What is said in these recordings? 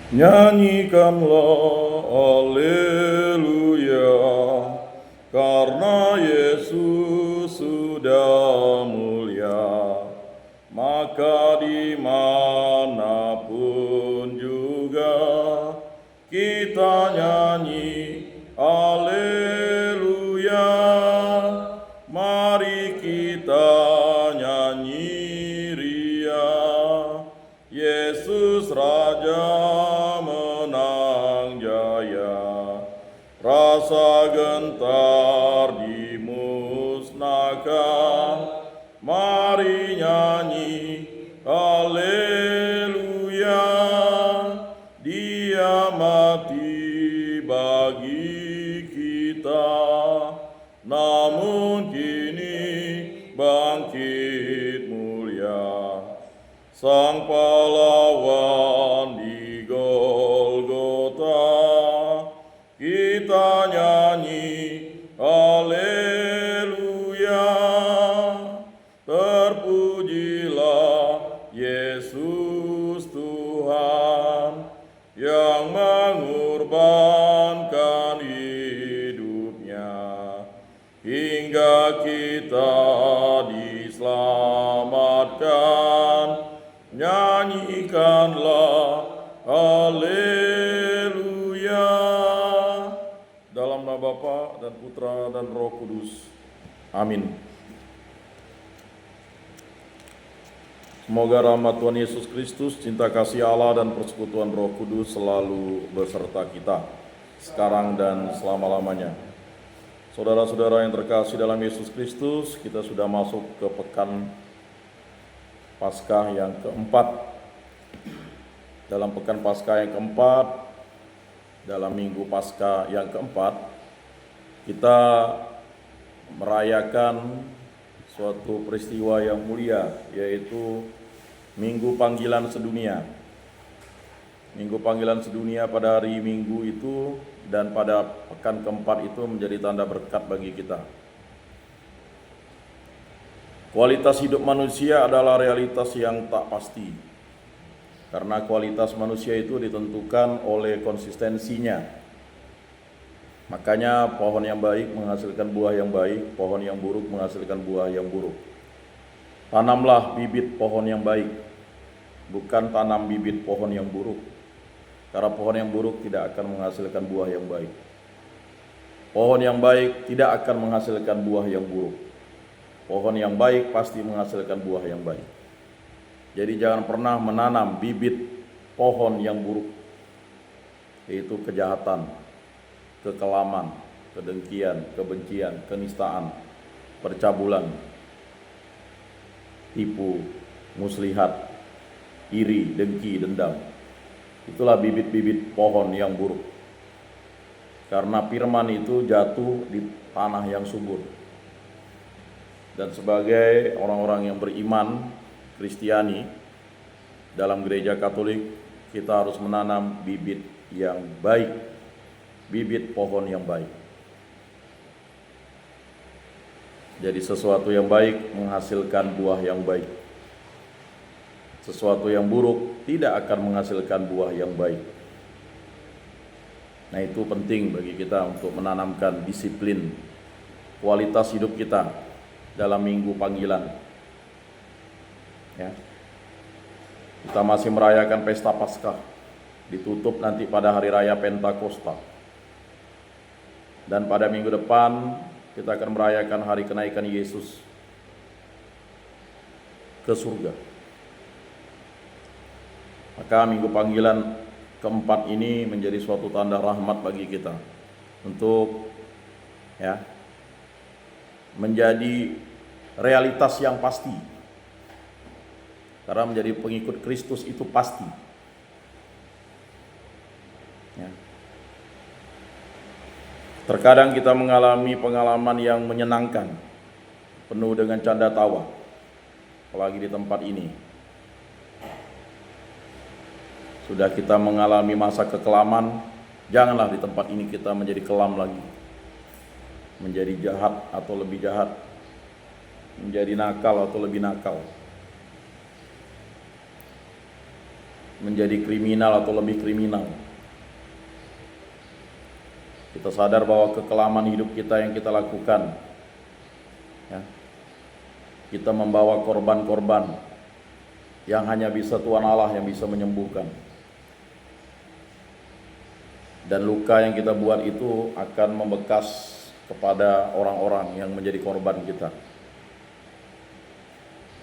Nyanyikanlah haleluya, karena Yesus sudah mulia. Maka dimanapun juga kita nyanyi haleluya. Mari kita nyanyi ria, Yesus Raja menang jaya. Rasa gentar dimusnahkan, mari nyanyi haleluya. Dia mati bagi kita, namun kini bangkit mulia. Sang pahlawan di Golgota, kita nyanyi haleluya. Terpujilah Yesus Tuhan yang mengorbankan hidupnya hingga kita diselamatkan. Nyanyikanlah haleluya. Dalam nama Bapa dan Putra dan Roh Kudus. Amin. Semoga rahmat Tuhan Yesus Kristus, cinta kasih Allah dan persekutuan Roh Kudus selalu beserta kita sekarang dan selama-lamanya. Saudara-saudara yang terkasih dalam Yesus Kristus, kita sudah masuk ke pekan Paskah yang keempat. Dalam pekan Paskah yang keempat, dalam minggu Paskah yang keempat, kita merayakan suatu peristiwa yang mulia, yaitu Minggu Panggilan Sedunia. Minggu Panggilan Sedunia pada hari Minggu itu dan pada pekan keempat itu menjadi tanda berkat bagi kita. Kualitas hidup manusia adalah realitas yang tak pasti, karena kualitas manusia itu ditentukan oleh konsistensinya. Makanya pohon yang baik menghasilkan buah yang baik, pohon yang buruk menghasilkan buah yang buruk. Tanamlah bibit pohon yang baik, bukan tanam bibit pohon yang buruk, karena pohon yang buruk tidak akan menghasilkan buah yang baik. Pohon yang baik tidak akan menghasilkan buah yang buruk. Pohon yang baik pasti menghasilkan buah yang baik. Jadi jangan pernah menanam bibit pohon yang buruk, yaitu kejahatan, kekelaman, kedengkian, kebencian, kenistaan, percabulan, tipu, muslihat, iri, dengki, dendam. Itulah bibit-bibit pohon yang buruk. Karena firman itu jatuh di tanah yang subur. Dan sebagai orang-orang yang beriman Kristiani dalam gereja Katolik, kita harus menanam bibit yang baik, bibit pohon yang baik. Jadi sesuatu yang baik menghasilkan buah yang baik. Sesuatu yang buruk tidak akan menghasilkan buah yang baik. Nah, itu penting bagi kita untuk menanamkan disiplin kualitas hidup kita dalam minggu panggilan. Ya. Kita masih merayakan pesta Paskah, ditutup nanti pada hari raya Pentakosta. Dan pada minggu depan kita akan merayakan hari kenaikan Yesus ke surga. Maka minggu panggilan keempat ini menjadi suatu tanda rahmat bagi kita untuk menjadi realitas yang pasti. Karena menjadi pengikut Kristus itu pasti. Ya. Terkadang kita mengalami pengalaman yang menyenangkan, penuh dengan canda tawa, apalagi di tempat ini. Sudah kita mengalami masa kekelaman, janganlah di tempat ini kita menjadi kelam lagi, menjadi jahat atau lebih jahat, menjadi nakal atau lebih nakal. menjadi kriminal atau lebih kriminal. Kita sadar bahwa kekelaman hidup kita yang kita lakukan, ya, kita membawa korban-korban yang hanya bisa Tuhan Allah yang bisa menyembuhkan. Dan luka yang kita buat itu akan membekas kepada orang-orang yang menjadi korban kita.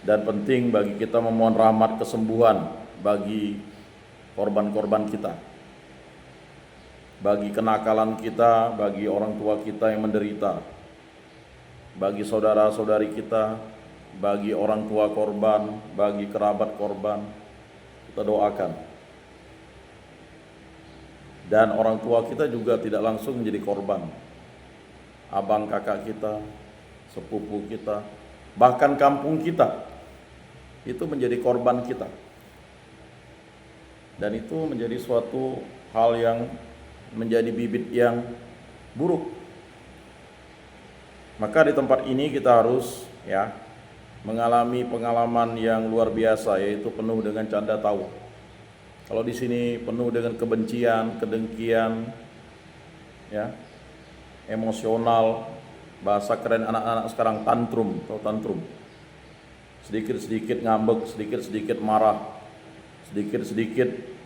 Dan penting bagi kita memohon rahmat kesembuhan bagi korban-korban kita, bagi kenakalan kita, bagi orang tua kita yang menderita, bagi saudara-saudari kita, bagi orang tua korban, bagi kerabat korban, kita doakan. Dan orang tua kita juga tidak langsung menjadi korban. Abang kakak kita, sepupu kita, bahkan kampung kita, itu menjadi korban kita. Dan itu menjadi suatu hal yang menjadi bibit yang buruk. Maka di tempat ini kita harus mengalami pengalaman yang luar biasa, yaitu penuh dengan canda tawa. Kalau di sini penuh dengan kebencian, kedengkian, emosional, bahasa keren anak-anak sekarang tantrum atau tantrum. Sedikit-sedikit ngambek, sedikit-sedikit marah, sedikit-sedikit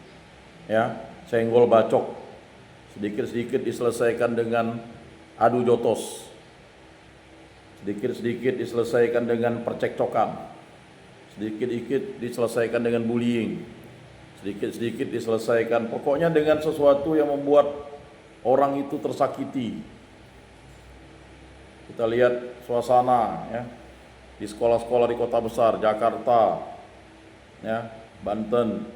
senggol bacok, sedikit-sedikit diselesaikan dengan adu jotos, sedikit-sedikit diselesaikan dengan percekcokan, sedikit-sedikit diselesaikan dengan bullying, sedikit-sedikit diselesaikan pokoknya dengan sesuatu yang membuat orang itu tersakiti. Kita lihat suasana di sekolah-sekolah di kota besar, Jakarta, Banten,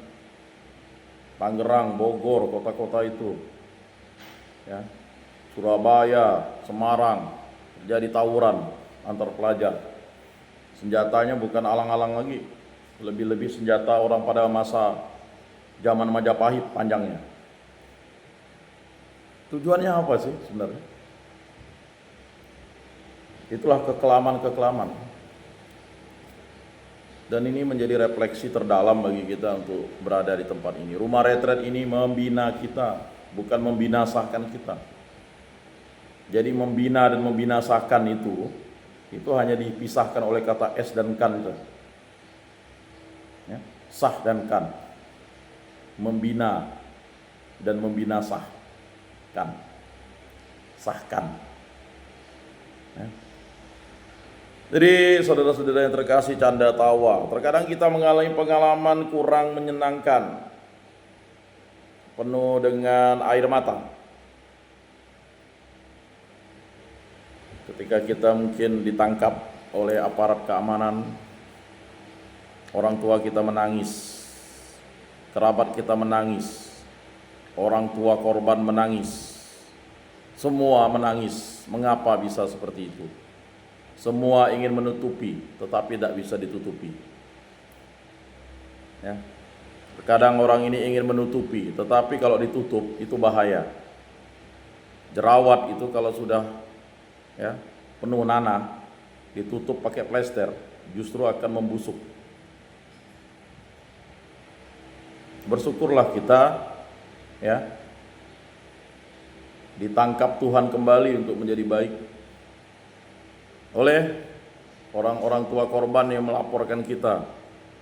Tangerang, Bogor, kota-kota itu, Surabaya, Semarang, terjadi tawuran antar pelajar. Senjatanya bukan alang-alang lagi, lebih-lebih senjata orang pada masa zaman Majapahit panjangnya. Tujuannya apa sih sebenarnya? Itulah kekelaman-kekelaman. Dan ini menjadi refleksi terdalam bagi kita untuk berada di tempat ini. Rumah retret ini membina kita, bukan membinasakan kita. Jadi membina dan membinasakan itu hanya dipisahkan oleh kata es dan kan itu. Sah dan kan. Membina dan membinasakan. Sahkan. Jadi saudara-saudara yang terkasih, canda tawa. Terkadang kita mengalami pengalaman kurang menyenangkan, penuh dengan air mata. Ketika kita mungkin ditangkap oleh aparat keamanan, orang tua kita menangis, kerabat kita menangis, orang tua korban menangis, semua menangis. Mengapa bisa seperti itu? Semua ingin menutupi, tetapi tidak bisa ditutupi. Terkadang orang ini ingin menutupi, tetapi kalau ditutup itu bahaya. Jerawat itu kalau sudah penuh nanah, ditutup pakai plester, justru akan membusuk. Bersyukurlah kita ditangkap Tuhan kembali untuk menjadi baik oleh orang-orang tua korban yang melaporkan kita,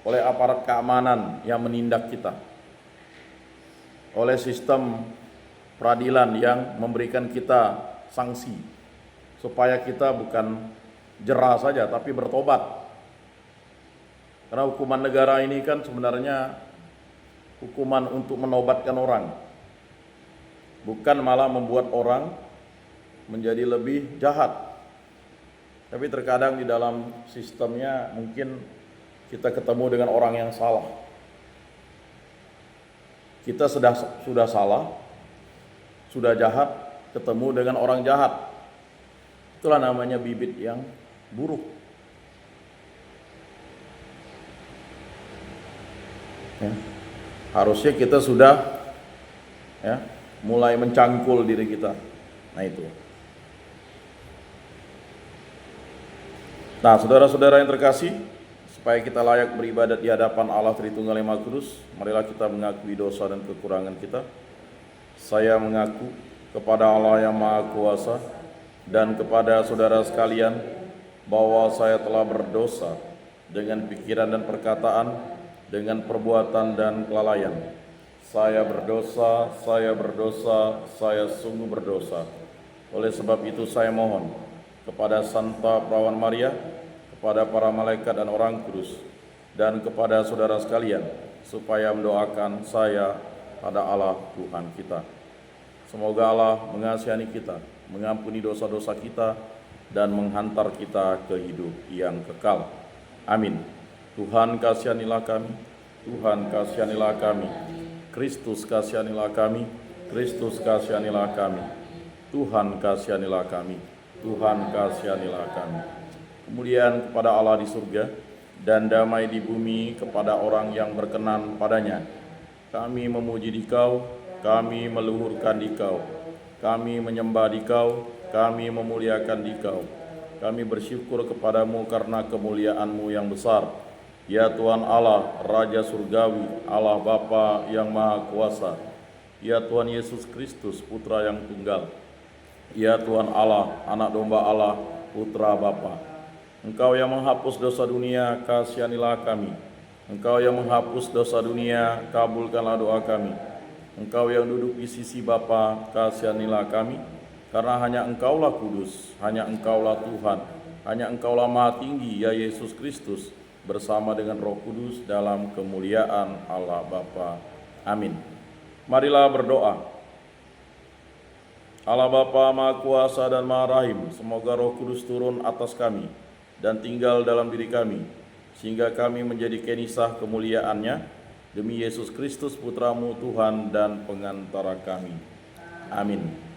oleh aparat keamanan yang menindak kita, oleh sistem peradilan yang memberikan kita sanksi supaya kita bukan jera saja tapi bertobat. Karena hukuman negara ini kan sebenarnya hukuman untuk menobatkan orang, bukan malah membuat orang menjadi lebih jahat. Tapi terkadang di dalam sistemnya mungkin kita ketemu dengan orang yang salah. Kita sudah salah, sudah jahat, ketemu dengan orang jahat. Itulah namanya bibit yang buruk. Harusnya kita sudah mulai mencangkul diri kita. Nah itu. Nah, saudara-saudara yang terkasih, Supaya kita layak beribadat di hadapan Allah Tritunggal yang Maha Kudus, marilah kita mengakui dosa dan kekurangan kita. Saya mengaku kepada Allah yang Maha Kuasa dan kepada saudara sekalian bahwa saya telah berdosa dengan pikiran dan perkataan, dengan perbuatan dan kelalaian. Saya berdosa, saya sungguh berdosa. Oleh sebab itu saya mohon kepada Santa Perawan Maria, kepada para malaikat dan orang kudus, dan kepada saudara sekalian, supaya mendoakan saya pada Allah Tuhan kita. Semoga Allah mengasihani kita, mengampuni dosa-dosa kita, dan menghantar kita ke hidup yang kekal. Amin. Tuhan kasihanilah kami, Tuhan kasihanilah kami, Kristus kasihanilah kami, Kristus kasihanilah kami, Tuhan kasihanilah kami, Tuhan kasihanilah kami. Kemuliaan kepada Allah di surga dan damai di bumi kepada orang yang berkenan padanya. Kami memuji Dikau, kami meluhurkan Dikau, kami menyembah Dikau, kami memuliakan Dikau. Kami bersyukur kepadamu karena kemuliaan-Mu yang besar. Ya Tuhan Allah, Raja Surgawi, Allah Bapa yang Maha Kuasa. Ya Tuhan Yesus Kristus, Putra yang Tunggal. Ya Tuhan Allah, Anak Domba Allah, Putra Bapa. Engkau yang menghapus dosa dunia, kasihanilah kami. Engkau yang menghapus dosa dunia, kabulkanlah doa kami. Engkau yang duduk di sisi Bapa, kasihanilah kami. Karena hanya Engkaulah kudus, hanya Engkaulah Tuhan, hanya Engkaulah Maha Tinggi, ya Yesus Kristus, bersama dengan Roh Kudus dalam kemuliaan Allah Bapa. Amin. Marilah berdoa. Allah Bapa Maha Kuasa dan Maha Rahim, semoga Roh Kudus turun atas kami dan tinggal dalam diri kami, sehingga kami menjadi kenisah kemuliaan-Nya, demi Yesus Kristus Putra-Mu Tuhan dan pengantara kami. Amin.